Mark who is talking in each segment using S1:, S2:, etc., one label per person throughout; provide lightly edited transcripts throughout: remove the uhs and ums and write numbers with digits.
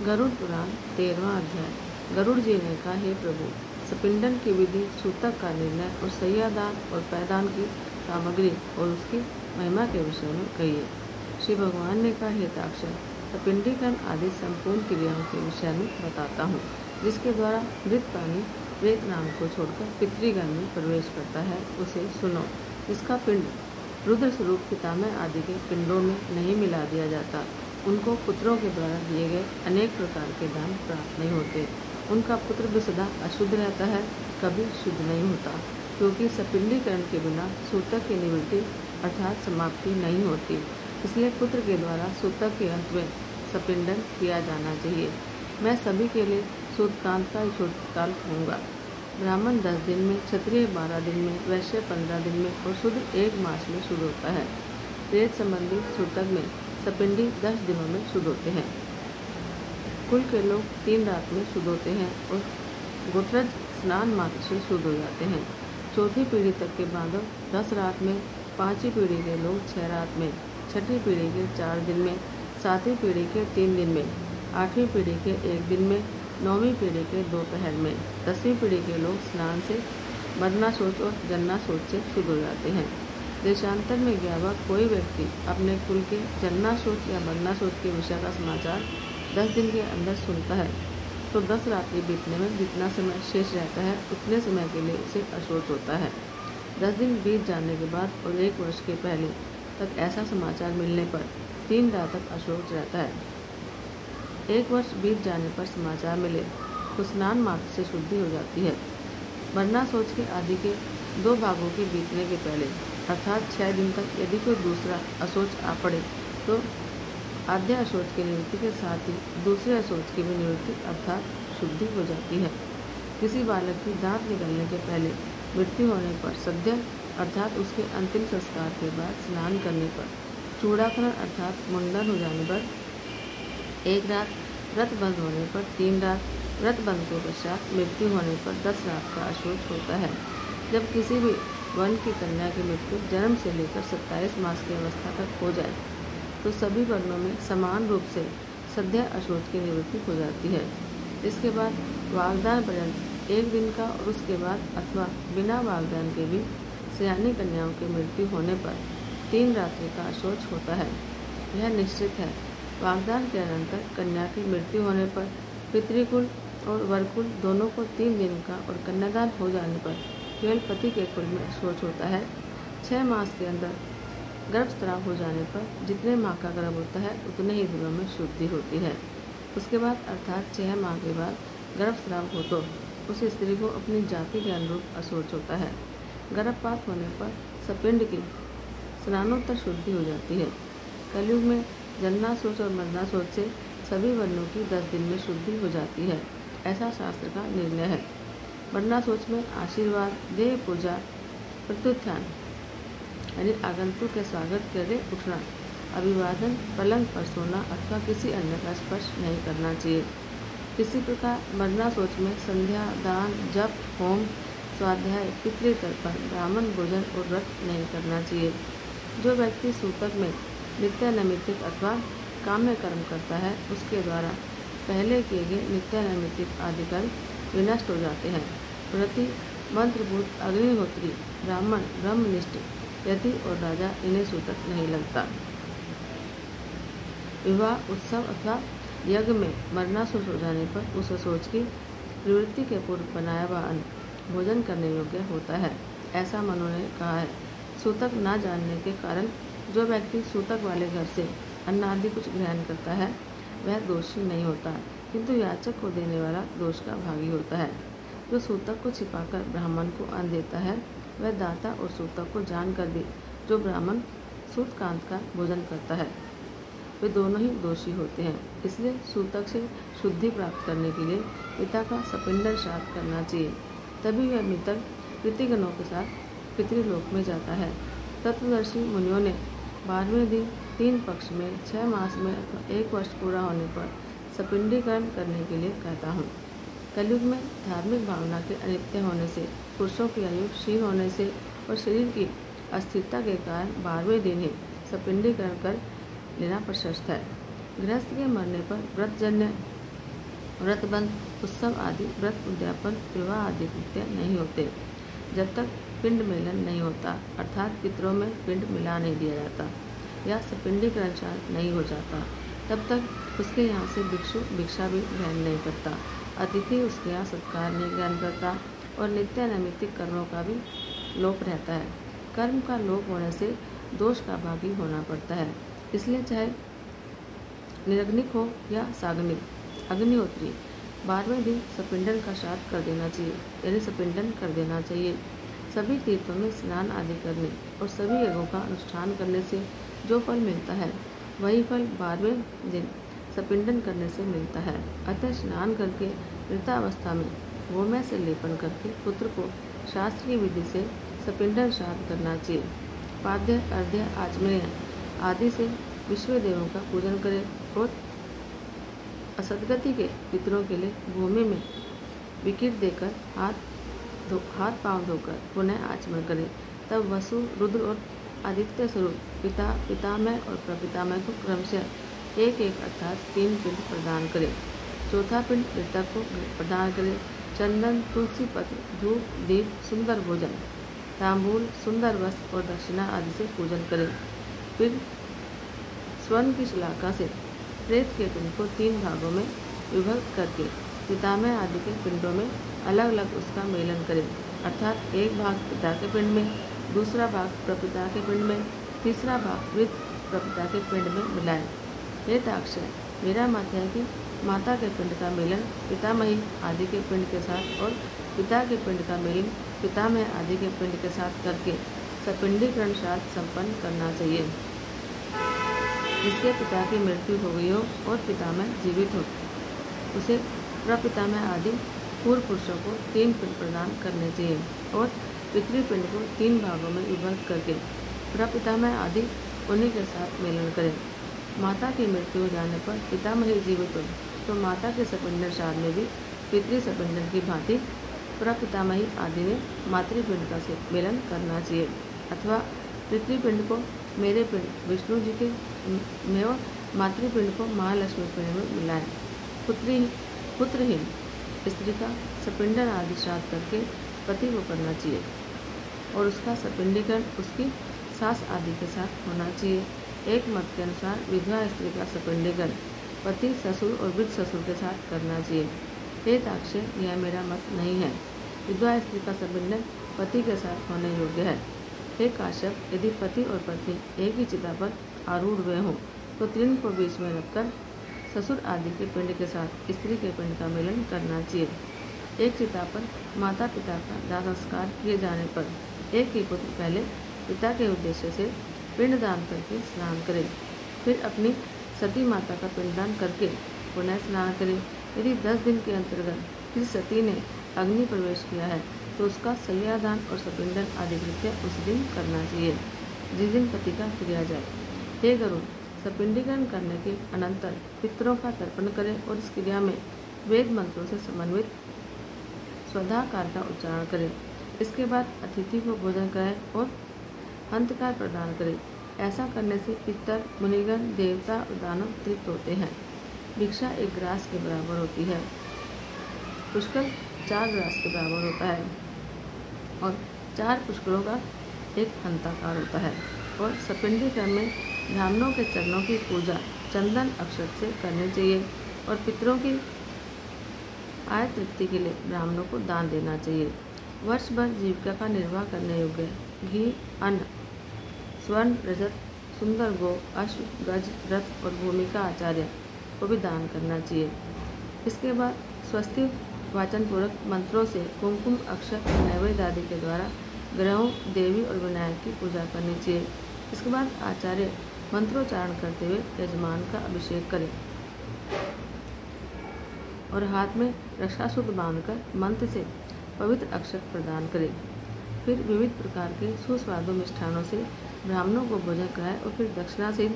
S1: गरुड़ पुराण 13वां अध्याय। गरुड़ जी ने कहा, हे प्रभु, सपिंडन की विधि, सूतक का निर्णय और सैयादान और पैदान की सामग्री और उसकी महिमा के विषय में कहिए। श्री भगवान ने कहा, हे ताक्षक, सपिंडीकरण आदि संपूर्ण क्रियाओं के विषय में बताता हूँ, जिसके द्वारा मृत प्राणी प्रेत नाम को छोड़कर पितृगण में प्रवेश करता है, उसे सुनो। जिसका पिंड रुद्र स्वरूप पितामह आदि के पिंडों में नहीं मिला दिया जाता, उनको पुत्रों के द्वारा दिए गए अनेक प्रकार के दान प्राप्त नहीं होते। उनका पुत्र भी सदा अशुद्ध रहता है, कभी शुद्ध नहीं होता, क्योंकि सपिंडीकरण के बिना सूतक की निवृत्ति अर्थात समाप्ति नहीं होती। इसलिए पुत्र के द्वारा सूतक के अंत में सपिंडन किया जाना चाहिए। मैं सभी के लिए सूतकांत का काल कहूँगा। ब्राह्मण 10 दिन में, क्षत्रिय 12 दिन में, वैश्य 15 दिन में और शूद्र 1 मास में शुद्ध होता है। प्रेत संबंधी सूतक में सपिंडी 10 दिनों में शुद्ध होते हैं। कुल के लोग 3 रात में शुद्ध होते हैं और गोत्रज स्नान मात्र से शुद्ध हो जाते हैं। चौथी पीढ़ी तक के बांधव 10 रात में, 5वीं पीढ़ी के लोग 6 रात में, 6ठी पीढ़ी के 4 दिन में, 7वीं पीढ़ी के 3 दिन में, 8वीं पीढ़ी के 1 दिन में, 9वीं पीढ़ी के दोपहर में, 10वीं पीढ़ी के लोग स्नान से, मरणाशोच और जन्नाशोच से शुद्ध हो जाते हैं। देशांतर में गया हुआ कोई व्यक्ति अपने कुल के जन्नाशोच या मरणाशोच के विषय का समाचार 10 दिन के अंदर सुनता है, तो 10 रात्रि बीतने में जितना समय शेष रहता है, उतने समय के लिए उसे अशोच होता है। 10 दिन बीत जाने के बाद और 1 वर्ष के पहले तक ऐसा समाचार मिलने पर 3 रात तक अशोच रहता है। 1 वर्ष बीत जाने पर समाचार मिले तो स्नान मात्र से शुद्धि हो जाती है। मरणाशोच के आदि के 2 भागों के बीतने के पहले अर्थात 6 दिन तक यदि कोई दूसरा अशोच आ पड़े तो आद्य अशोच की निवृत्ति के साथ ही दूसरे अशोच की भी निवृत्ति अर्थात शुद्धि हो जाती है। किसी बालक की दांत निकलने के पहले मृत्यु होने पर सद्य अर्थात उसके अंतिम संस्कार के बाद स्नान करने पर, चूड़ाकरण अर्थात मुंडन हो जाने पर 1 रात, व्रत बंद होने पर 3 रात, व्रत बंद के पश्चात मृत्यु होने पर 10 रात का अशोच होता है। जब किसी भी वर्ण की कन्या की मृत्यु जन्म से लेकर 27 मास की अवस्था तक हो जाए तो सभी वर्णों में समान रूप से सद्य अशोच की निवृत्ति हो जाती है। इसके बाद वागदान पर्यंत 1 दिन का और उसके बाद अथवा बिना वागदान के भी सयानी कन्याओं की मृत्यु होने पर 3 रात्रि का अशोच होता है। यह निश्चित है। वागदान के अनंतर कन्या की मृत्यु होने पर पितृकुल और वरकुल दोनों को 3 दिन का और कन्यादान हो जाने पर केवल पति के कुल में अशोच होता है। 6 मास के अंदर गर्भस्राव हो जाने पर जितने माह का गर्भ होता है उतने ही दिनों में शुद्धि होती है। उसके बाद अर्थात 6 माह के बाद गर्भस्राव हो तो उस स्त्री को अपनी जाति के अनुरूप अशोच होता है। गर्भपात होने पर सपिंड की स्नानोत्तर शुद्धि हो जाती है। कलयुग में जन्नाशोच और मरणाशोच से सभी वर्णों की 10 दिन में शुद्धि हो जाती है, ऐसा शास्त्र का निर्णय है। मरणाशोच में आशीर्वाद, देह पूजा, प्रत्युत्थान यानी आगंतुक के स्वागत के लिए उठना, अभिवादन, पलंग पर सोना अथवा किसी अन्य का स्पर्श नहीं करना चाहिए। किसी प्रकार मरणाशोच में संध्या, दान, जप, होम, स्वाध्याय, पितृतर्पण, ब्राह्मण भोजन और व्रत नहीं करना चाहिए। जो व्यक्ति सूतक में नित्यानैमित्तिक अथवा काम्य कर्म करता है, उसके द्वारा पहले किए गए नित्यानैमित्तिक आदि कर्म विनष्ट हो जाते हैं। व्रती, मंत्रभूत, अग्निहोत्री, ब्राह्मण, ब्रह्मनिष्ठ, यति और राजा इन्हें सूतक नहीं लगता। विवाह, उत्सव अथवा यज्ञ में मरणाशोच हो जाने पर उस अशोच की प्रवृत्ति के पूर्व बनाया हुआ अन्न भोजन करने योग्य होता है, ऐसा मनु ने कहा है। सूतक न जानने के कारण जो व्यक्ति सूतक वाले घर से अन्न आदि कुछ ग्रहण करता है वह दोषी नहीं होता, किंतु याचक को देने वाला दोष का भागी होता है। जो सूतक को छिपाकर ब्राह्मण को अन्न देता है वह दाता और सूतक को जानकर भी जो ब्राह्मण सूतकांत का भोजन करता है वे दोनों ही दोषी होते हैं। इसलिए सूतक से शुद्धि प्राप्त करने के लिए पिता का सपिंडन श्राद्ध करना चाहिए, तभी वह मृतक पितृगणों के साथ पितृलोक में जाता है। तत्वदर्शी मुनियों ने 12वें दिन 3 पक्ष में 6 मास में अथवा 1 वर्ष पूरा होने पर सपिंडीकरण करने के लिए कहता हूँ। कलयुग में धार्मिक भावना के अनित्य होने से, पुरुषों की आयु क्षीण होने से और शरीर की अस्थिरता के कारण 12वें दिन ही सपिंडीकरण कर लेना प्रशस्त है। गृहस्थ के मरने पर व्रतजन्य व्रतबंध, उत्सव आदि व्रत उद्यापन, विवाह आदि कृत्य नहीं होते जब तक पिंड मिलन नहीं होता, अर्थात पितरों में पिंड मिला नहीं दिया जाता या सपिंडीकरण नहीं हो जाता। तब तक उसके यहाँ से भिक्षु भिक्षा भी ग्रहण नहीं करता, अतिथि उसके यहाँ सत्कार नहीं ग्रहण करता और नित्य नैमित्तिक कर्मों का भी लोप रहता है। कर्म का लोप होने से दोष का भागी होना पड़ता है। इसलिए चाहे निरग्निक हो या साग्निक, अग्निहोत्री 12वें दिन सपिंडन का श्राद्ध कर देना चाहिए, यानी सपिंडन कर देना चाहिए। सभी तीर्थों में स्नान आदि करने और सभी यज्ञों का अनुष्ठान करने से जो फल मिलता है वही फल 12वें दिन सपिंडन करने से मिलता है। अतः स्नान करके वृद्धावस्था में गोमय से लेपन करके पुत्र को शास्त्र की विधि से सपिंडन श्राद्ध करना चाहिए। पाद्य, अर्घ्य, आचमनीय आदि से विश्व देवों का पूजन करें और असदगति के पितरों के लिए भूमि में विकिट देकर हाथ पांव धोकर पुनः आचमन करें। तब वसु, रुद्र और आदित्य स्वरूप पिता, पितामह और प्रपितामह को क्रमशः एक एक अर्थात 3 पिंड प्रदान करें। चौथा पिंड मृतक को प्रदान करें। चंदन, तुलसी पत्र, धूप, दीप, सुंदर भोजन, तांबूल, सुंदर वस्त्र और दक्षिणा आदि से पूजन करें। फिर स्वर्ण की शिलाका से प्रेत के पिंड को 3 भागों में विभक्त करके पितामह आदि के पिंडों में अलग अलग उसका मेलन करें, अर्थात एक भाग पिता के पिंड में, दूसरा भाग प्रपिता के पिंड में, तीसरा भाग वृद्ध प्रपिता के पिंड में मिलाएं। हे ताक्षय, मेरा मत है कि माता के पिंड का मेलन पितामही आदि के पिंड के साथ और पिता के पिंड का मेलन पितामह आदि के पिंड के साथ करके सपिंडीकरण श्राद्ध संपन्न करना चाहिए। जिसके पिता की मृत्यु हो गई हो और पितामह जीवित हो, उसे प्रपितामह आदि पूर्व पुरुषों को 3 पिंड प्रदान करने चाहिए और पितृपिंड को 3 भागों में विभक्त करके प्रपितामह आदि उन्हीं के साथ मेलन करें। माता की मृत्यु हो जाने पर पितामही जीवित हो तो माता के सपिंडन श्राद्ध में भी पितृ सपिंडन की भांति प्रपितामही आदि में मातृपिंड का मेलन करना चाहिए, अथवा पितृपिंड को मेरे पिंड विष्णु जी के में और मातृपिंड को महालक्ष्मी पिंड में मिलाएं। पुत्रहीन स्त्री का सपिंडन आदि श्राद्ध करके पति को करना चाहिए और उसका सपिंडीकरण उसकी सास आदि के साथ होना चाहिए। एक मत के अनुसार विधवा स्त्री का सपिंडीकरण पति, ससुर और वृद्ध ससुर के साथ करना चाहिए। हे ताक्षय, यह मेरा मत नहीं है। विधवा स्त्री का सपिंडन पति के साथ होने योग्य है। हे काश्यप, यदि पति और पत्नी एक ही चिता पर आरूढ़ हुए हों तो तृण को बीच में रखकर ससुर आदि के पिंड के साथ स्त्री के पिंड का मिलन करना चाहिए। एक चिता पर माता पिता का दाह संस्कार किए जाने पर एक ही पुत्र पहले पिता के उद्देश्य से पिंडदान करके स्नान करे, फिर अपनी सती माता का पिंडदान करके पुनः स्नान करे। यदि 10 दिन के अंतर्गत किसी सती ने अग्नि प्रवेश किया है तो उसका सैयादान और सपिंडन आदि कृत्य उस दिन करना चाहिए जिस दिन पति का क्रिया जाए। हे गरुड़, सपिंडीकरण करने के अनंतर पितरों का तर्पण करें और इस क्रिया में वेद मंत्रों से समन्वित स्वधाकार का उच्चारण करें। इसके बाद अतिथि को भोजन कराएं और अंतकार प्रदान करें। ऐसा करने से पितर, मुनिगण, देवता और दानव तृप्त होते हैं। भिक्षा 1 ग्रास के बराबर होती है। पुष्कर 4 ग्रास के बराबर होता है और 4 पुष्करों का एक हंताकार होता है। और सपिंडीकरण में ब्राह्मणों के चरणों की पूजा चंदन अक्षत से करनी चाहिए और पितरों की आय तृप्ति के लिए ब्राह्मणों को दान देना चाहिए। वर्ष भर जीविका का निर्वाह करने योग्य घी, अन्न, स्वर्ण, रजत, सुंदर गो, अश्व, गज, रथ और भूमि का आचार्य को भी दान करना चाहिए। इसके बाद स्वस्ति वाचन पूर्वक मंत्रों से कुमकुम, अक्षत और नैवेद्य आदि के द्वारा ग्रहों, देवी और विनायक की पूजा करनी चाहिए। इसके बाद आचार्य मंत्रोच्चारण करते हुए यजमान का अभिषेक करें और हाथ में रक्षासूत्र बांधकर मंत्र से पवित्र अक्षत प्रदान करें। फिर विविध प्रकार के सुस्वादु मिष्ठानों से ब्राह्मणों को भोजन कराएं और फिर दक्षिणा से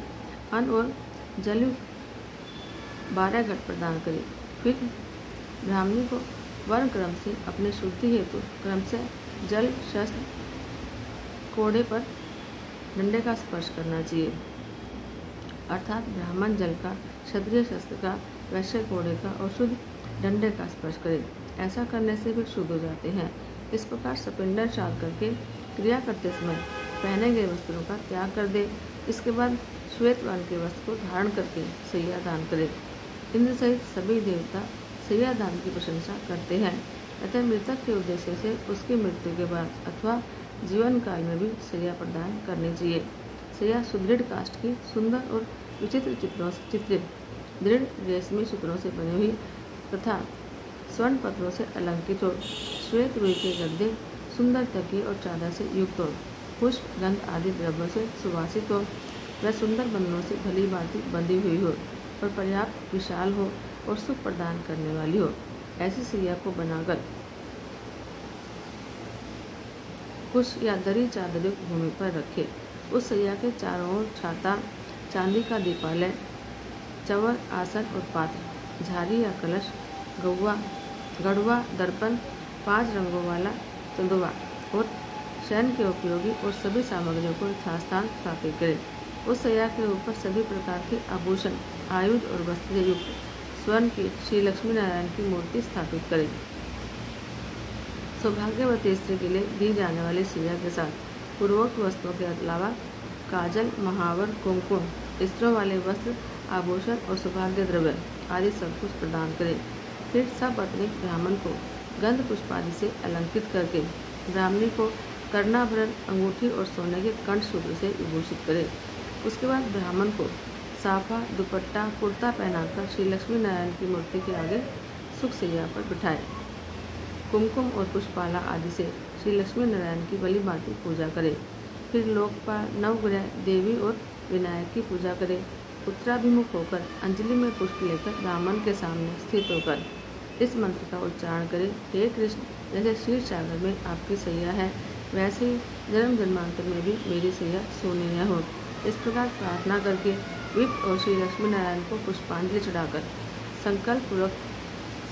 S1: अन्न और जल 12 घट प्रदान करें। फिर ब्राह्मणी को वर्ण क्रम से अपने शुद्धि हेतु क्रम से जल, शस्त्र, कोड़े पर डंडे का स्पर्श करना चाहिए, अर्थात ब्राह्मण जल का, क्षत्रिय शस्त्र का, वैश्य कोड़े का और शुद्ध डंडे का स्पर्श करे। ऐसा करने से वे शुद्ध हो जाते हैं। इस प्रकार सपिंडन श्राद्ध करके क्रिया करते समय पहने गए वस्त्रों का त्याग कर दे। इसके बाद श्वेत वर्ण के वस्त्र को धारण करके सैया दान करे। इंद्र सहित सभी देवता सैया दान की प्रशंसा करते हैं। अतः मृतक के उद्देश्य से उसकी मृत्यु के बाद अथवा जीवन काल में भी सैया प्रदान करनी चाहिए। सैया सुदृढ़ काष्ठ की सुंदर और विचित्र चित्रों से चित्रित दृढ़ रेशमी सूत्रों से बनी हुई तथा स्वर्ण पत्रों से अलंकृत हो, श्वेत रुई के गद्दे, सुंदर तकिए और चादर से युक्त हो, पुष्प गंध आदि द्रव्यों से सुवासित हो, वह सुंदर बंधनों से भली भांति बंधी हुई हो और पर्याप्त विशाल हो और सुख प्रदान करने वाली हो। ऐसी सैया को बनाकर कुश या दरी चादर युक्त भूमि पर रखे। उस सैया के चारों ओर छाता, चांदी का दीपालय, चंवर, आसन और पात्र, झारी या कलश, गढ़वा, दर्पण, 5 रंगों वाला चंदुआ और शयन के उपयोगी और सभी सामग्रियों को यथास्थान स्थापित करें। उस सैया के ऊपर सभी प्रकार के आभूषण, आयुध और वस्त्र से युक्त स्वर्ण की श्री लक्ष्मी नारायण की मूर्ति स्थापित करें। सौभाग्यवती स्त्री के लिए दी जाने वाली सैया के साथ पूर्वोक्त वस्त्रों के अलावा काजल, महावर, कुमकुम, स्त्रों वाले वस्त्र, आभूषण और सौभाग्य द्रव्य आदि सब कुछ प्रदान करें। फिर सपत्नी ब्राह्मण को गंध पुष्प आदि से अलंकृत करके ब्राह्मणी को कर्णाभरण, अंगूठी और सोने के कंठसूत्र से विभूषित करे। उसके बाद ब्राह्मण को साफा, दुपट्टा, कुर्ता पहनाकर श्री लक्ष्मी नारायण की मूर्ति के आगे सुख सैया पर बिठाए। कुमकुम और पुष्पाला आदि से श्री लक्ष्मी नारायण की भली भांति पूजा करे। फिर लोकपाल, नवग्रह, देवी और विनायक की पूजा करे। उत्तराभिमुख होकर अंजलि में पुष्प लेकर ब्राह्मण के सामने स्थित होकर इस मंत्र का उच्चारण करें। हे कृष्ण, जैसे क्षीर सागर में आपकी सैया है, वैसे ही जन्म जन्मांतर में भी मेरी सैया सोनीय हो। इस प्रकार प्रार्थना करके विप्र और श्री लक्ष्मी नारायण को पुष्पांजलि चढ़ाकर संकल्प पूर्वक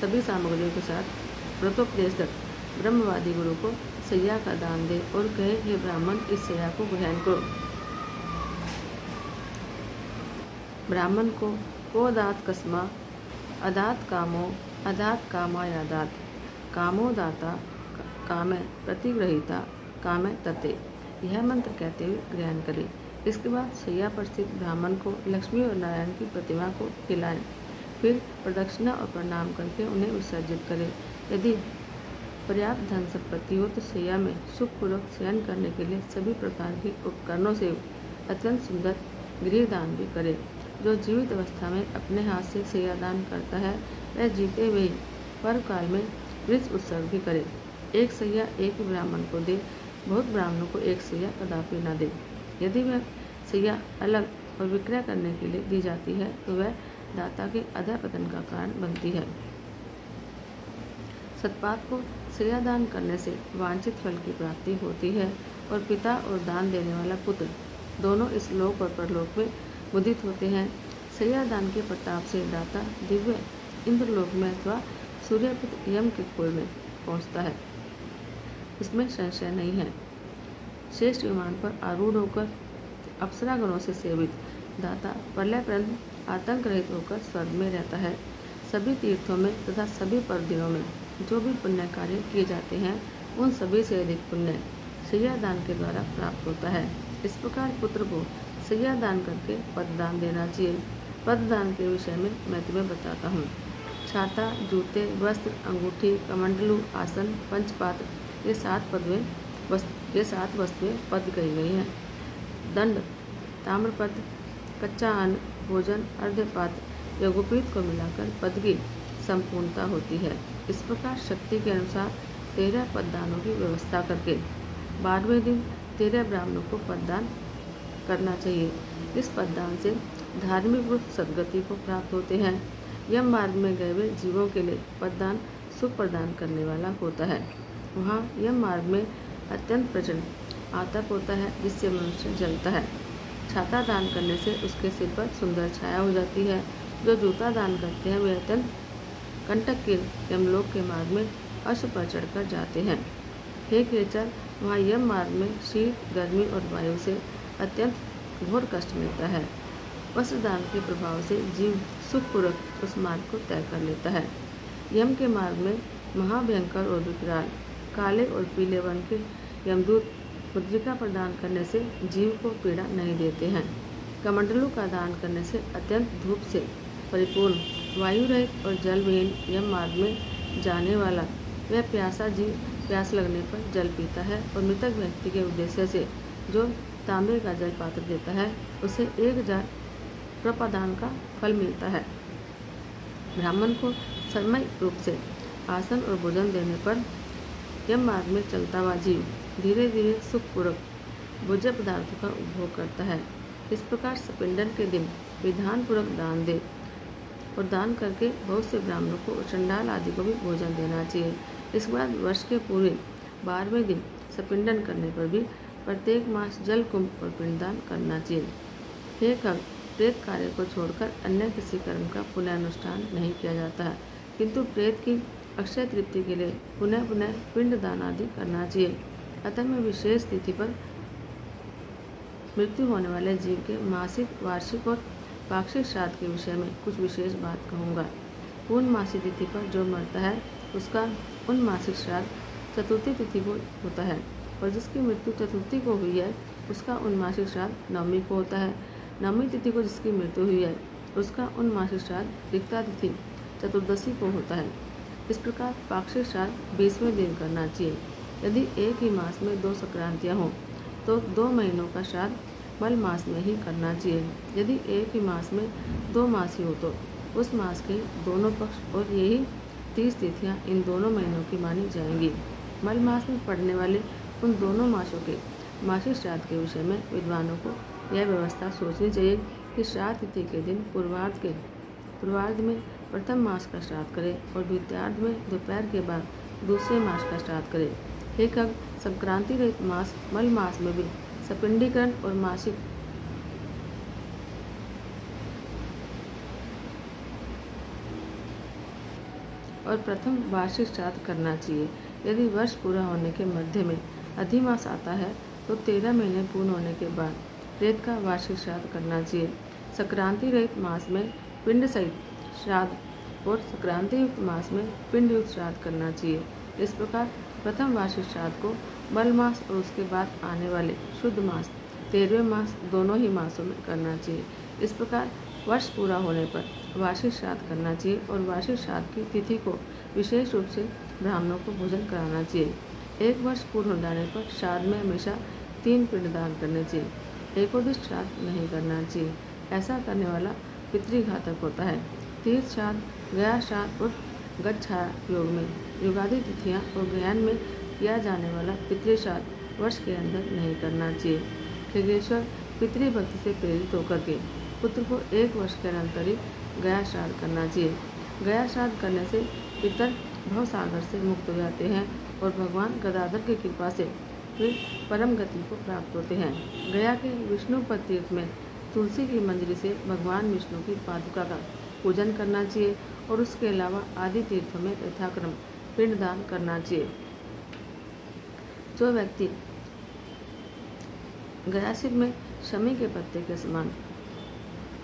S1: सभी सामग्रियों के साथ व्रतोपदेशक ब्रह्मवादी गुरु को सैया का दान दे और कहे, हे ब्राह्मण, इस सैया को ग्रहण करो। ब्राह्मण को दात कस्मा, अदात कामो, अदात कामायादात, कामो दाता, कामे प्रतिग्रहिता, कामे तते, यह मंत्र कहते हुए ग्रहण करें। इसके बाद सैया पर स्थित ब्राह्मण को लक्ष्मी और नारायण की प्रतिमा को खिलाएं। फिर प्रदक्षिणा और प्रणाम करके उन्हें विसर्जित करें। यदि पर्याप्त धन संपत्ति हो तो सैया में सुखपूर्वक शयन करने के लिए सभी प्रकार के उपकरणों से अत्यंत सुंदर गृहदान भी करें। जो जीवित अवस्था में अपने हाथ से सैया दान करता है, वह जीते हुए पर्व काल में वृक्ष उत्सर्ग भी करे। एक सैया एक ही ब्राह्मण को दे, बहुत ब्राह्मणों को एक सैया कदापि न दे। यदि वह सैया अलग और विक्रय करने के लिए दी जाती है तो वह दाता के अधःपतन का कारण बनती है। सतपात को सैया दान करने से वांछित फल की प्राप्ति होती है और पिता और दान देने वाला पुत्र दोनों इस लोक और परलोक में मुदित होते हैं। सैया दान के प्रताप से दाता दिव्य इंद्रलोक में अथवा सूर्यपुत्र यम के कुल में पहुंचता है, इसमें संशय नहीं है। श्रेष्ठ विमान पर आरूढ़ होकर अप्सरा गणों से सेवित दाता प्रलय पर्यंत आतंक रहित होकर स्वर्ग में रहता है। सभी तीर्थों में तथा सभी पर्व दिनों में जो भी पुण्य कार्य किए जाते हैं, उन सभी से अधिक पुण्य सैया दान के द्वारा प्राप्त होता है। इस प्रकार पुत्र को सैया दान करके पददान देना चाहिए। पददान के विषय में मैं तुम्हें बताता हूँ। छाता, जूते, वस्त्र, अंगूठी, कमंडलू, आसन, पंचपात्र, ये 7 वस्तुएं पद कही गई हैं। दंड, ताम्रपत्र, कच्चा अन्न, भोजन, अर्धपात्र, यज्ञोपवीत को मिलाकर पद की संपूर्णता होती है। इस प्रकार शक्ति के अनुसार 13 पददानों की व्यवस्था करके 12वें दिन 13 ब्राह्मणों को पददान करना चाहिए। इस पददान से धार्मिक वृत्त सद्गति को प्राप्त होते हैं। यम मार्ग में गए हुए जीवों के लिए पददान सुख प्रदान करने वाला होता है। वहाँ यम मार्ग में अत्यंत प्रचंड आतप होता है, जिससे मनुष्य जलता है। छाता दान करने से उसके सिर पर सुंदर छाया हो जाती है। जो जूता दान करते हैं वे अत्यंत कंटक के यमलोक के मार्ग में अश्व पर चढ़कर जाते हैं। हे क्रिएचर, वहाँ यम मार्ग में शीत, गर्मी और वायु से अत्यंत घोर कष्ट मिलता है। वस्त्र दान के प्रभाव से जीव सुखपूर्वक उस मार्ग को तय कर लेता है। यम के मार्ग में महाभयंकर और विकराल काले और पीले वर्ण के यमदूत मुद्रिका प्रदान करने से जीव को पीड़ा नहीं देते हैं। कमंडलों का दान करने से अत्यंत धूप से परिपूर्ण वायु रहित और जलविहीन यम मार्ग में जाने वाला वह प्यासा जीव प्यास लगने पर जल पीता है और मृतक व्यक्ति के उद्देश्य से जो तांबे का जल पात्र देता है उसे 1000 प्रपादान का फल मिलता है। ब्राह्मण को समय रूप से आसन और भोजन देने पर यम मार्ग में चलता हुआ जीव धीरे धीरे सुखपूर्वक भोज्य पदार्थों का उपभोग करता है। इस प्रकार सपिंडन के दिन विधान पूर्वक दान दे और दान करके बहुत से ब्राह्मणों को चंडाल आदि को भी भोजन देना चाहिए। इसके बाद वर्ष के पूरे 12वें दिन सपिंडन करने पर भी प्रत्येक मास जल कुंभ और पिंडदान करना चाहिए। हे खग, प्रेत कार्य को छोड़कर अन्य किसी कर्म का पुनः अनुष्ठान नहीं किया जाता है, किंतु प्रेत की अक्षय तृप्ति के लिए पुनः पुनः पिंड दान आदि करना चाहिए। अतः मैं विशेष तिथि पर मृत्यु होने वाले जीव के मासिक, वार्षिक और पाक्षिक श्राद्ध के विषय में कुछ विशेष बात कहूँगा। पूर्णमासी तिथि पर जो मरता है उसका उनमासिक श्राद्ध चतुर्थी तिथि को होता है और जिसकी मृत्यु चतुर्थी को हुई है उसका उनमासिक श्राद्ध नवमी को होता है। नवमी तिथि को जिसकी मृत्यु हुई है उसका उनमासिक श्राद्ध रिक्ता तिथि चतुर्दशी को होता है। इस प्रकार पाक्षिक श्राद्ध 20वें दिन करना चाहिए। यदि एक ही मास में 2 संक्रांतियाँ हों तो 2 महीनों का श्राद्ध मल मास में ही करना चाहिए। यदि एक ही मास में 2 मास ही हो तो उस मास के दोनों पक्ष और यही 30 तिथियाँ इन दोनों महीनों की मानी जाएंगी। मल मास में पड़ने वाले उन दोनों मासों के मासिक श्राद्ध के विषय में विद्वानों को यह व्यवस्था सोचनी चाहिए कि श्राद्ध तिथि के दिन पूर्वार्ध में प्रथम मास का श्राद्ध करें और द्वितीयार्ध में दोपहर के बाद दूसरे मास का श्राद्ध करें। हे खग, संक्रांति रहित मास मल मास में भी सपिंडीकरण और मासिक और प्रथम वार्षिक श्राद्ध करना चाहिए। यदि वर्ष पूरा होने के मध्य में अधिमास आता है तो 13 महीने पूर्ण होने के बाद प्रेत का वार्षिक श्राद्ध करना चाहिए। संक्रांति रहित मास में पिंड सहित श्राद्ध और संक्रांति युक्त मास में पिंड युक्त श्राद्ध करना चाहिए। इस प्रकार प्रथम वार्षिक श्राद्ध को मल मास और उसके बाद आने वाले शुद्ध मास 13वें मास दोनों ही मासों में करना चाहिए। इस प्रकार वर्ष पूरा होने पर वार्षिक श्राद्ध करना चाहिए और वार्षिक श्राद्ध की तिथि को विशेष रूप से ब्राह्मणों को भोजन कराना चाहिए। 1 वर्ष पूर्ण हो जाने पर श्राद्ध में हमेशा 3 पिंडदान करने चाहिए। एकोदिश श्राद्ध नहीं करना चाहिए। ऐसा करने वाला पितृघातक होता है। तीर्थ श्राद्ध, गया श्राद्ध और गच्छा योग में युगादि तिथियाँ और ज्ञान में किया जाने वाला पितृश्राद्ध वर्ष के अंदर नहीं करना चाहिए। खगेश्वर पितृभक्ति से प्रेरित होकर के पुत्र को 1 वर्ष के अंतर ही गया श्राद्ध करना चाहिए। गया श्राद्ध करने से पितर भवसागर से मुक्त हो जाते हैं और भगवान गदाधर की कृपा से वे परम गति को प्राप्त होते हैं। गया के विष्णुपद तीर्थ में तुलसी की मंजरी से भगवान विष्णु की पादुका का पूजन करना चाहिए और उसके अलावा आदि तीर्थों में यथाक्रम पिंडदान करना चाहिए। जो व्यक्ति गयासिर में शमी के पत्ते के समान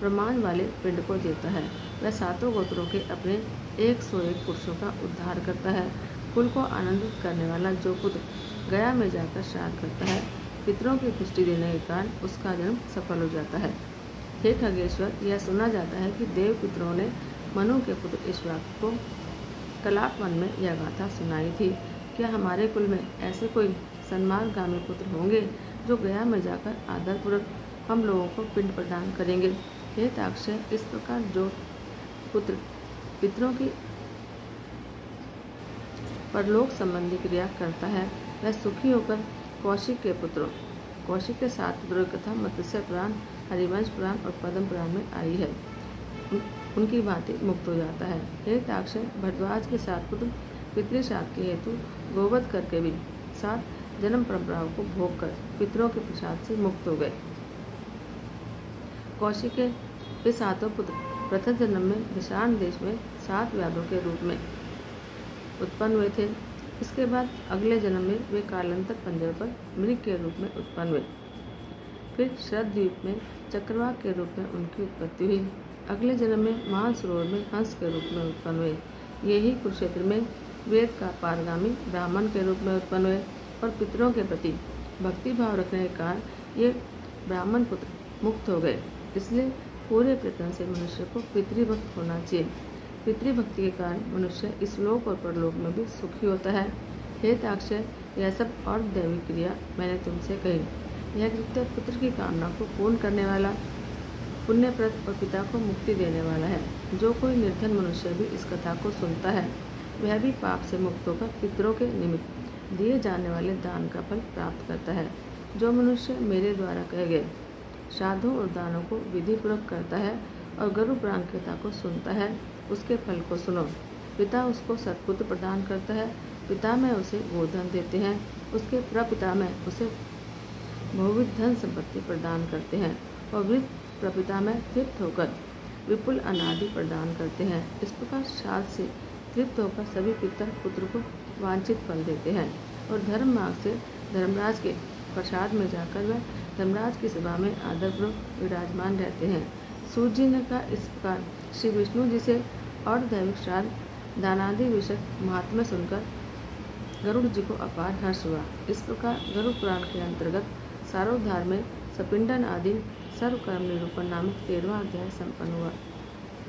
S1: प्रमाण वाले पिंड को देता है वह 7 गोत्रों के अपने 101 पुरुषों का उद्धार करता है। कुल को आनंदित करने वाला जो पुत्र गया में जाकर श्राद्ध करता है पितरों की पुष्टि देने के कारण उसका जन्म सफल हो जाता है। हे खगेश्वर, यह सुना जाता है कि देव पितरों ने मनु के पुत्र इक्ष्वाकु को कलाप वन में यह गाथा सुनाई थी। क्या हमारे कुल में ऐसे कोई सन्मार्गगामी पुत्र होंगे जो गया में जाकर आदरपूर्वक हम लोगों को पिंड प्रदान करेंगे? हे ताक्षय, इस प्रकार जो पुत्र पितरों की परलोक संबंधी क्रिया करता है वह सुखी होकर कौशिक के 7 पुत्रों की कथा मत्स्य पुराण, हरिवंश पुराण और पद्म पुराण में आई है, उनकी भांति मुक्त हो जाता है। हे ताक्षय, भरद्वाज के 7 पुत्र पितृश्राद्ध के हेतु गोवध करके भी 7 जन्म परंपराओं को भोग कर पितरों के प्रसाद से मुक्त हो गए। कौशिक के वे 7 पुत्र प्रथम जन्म में दिशान देश में 7 व्याधों के रूप में उत्पन्न हुए थे। इसके बाद अगले जन्म में वे कालांतर पंजर पर मृग के रूप में उत्पन्न हुए। फिर शरद्वीप में चक्रवाक के रूप में उनकी उत्पत्ति हुई। अगले जन्म में मानसरोवर में हंस के रूप में उत्पन्न हुए। यही कुरुक्षेत्र में वेद का पारगामी ब्राह्मण के रूप में उत्पन्न हुए और पितरों के प्रति भक्ति भाव रखने के कारण ये ब्राह्मण पुत्र मुक्त हो गए। इसलिए पूरे प्रयत्न से मनुष्य को पितृभक्त होना चाहिए। पितृभक्ति के कारण मनुष्य इस लोक और परलोक में भी सुखी होता है। हे ताक्षय, यह सब और दैवी क्रिया मैंने तुमसे कही। यह कृत्य पुत्र की कामना को पूर्ण करने वाला, पुण्यप्रद और पिता को मुक्ति देने वाला है। जो कोई निर्धन मनुष्य भी इस कथा को सुनता है, वह भी पाप से मुक्त होकर पितरों के निमित्त दिए जाने वाले दान का फल प्राप्त करता है। जो मनुष्य मेरे द्वारा कहे गए श्राद्धों और दानों को विधिपूर्वक करता है और गरुड़ पुराण कथा को सुनता है, उसके फल को सुनो। पिता उसको सत्पुत्र प्रदान करता है, पिता में उसे गोधन देते हैं, उसके प्रपिता में उसे बहुविध धन संपत्ति प्रदान करते हैं और वृद्ध प्रपिता में तृप्त होकर विपुल अनादि प्रदान करते हैं। इस प्रकार श्राद्ध से तृप्त होकर सभी पितर पुत्र को वांछित फल देते हैं और धर्म मार्ग से धर्मराज के प्रसाद में जाकर वह धर्मराज की सभा में आदरपूर्वक विराजमान रहते हैं। सूत जी ने कहा, इस प्रकार श्री विष्णु जी से और दैविक श्राद्ध दानादि विषय महात्म्य सुनकर गरुड़ जी को अपार हर्ष हुआ। इस प्रकार गरुड़ पुराण के अंतर्गत सारोद्धार में सपिंडन आदि सर्वकर्म निरूपण नामक 13वां अध्याय संपन्न हुआ।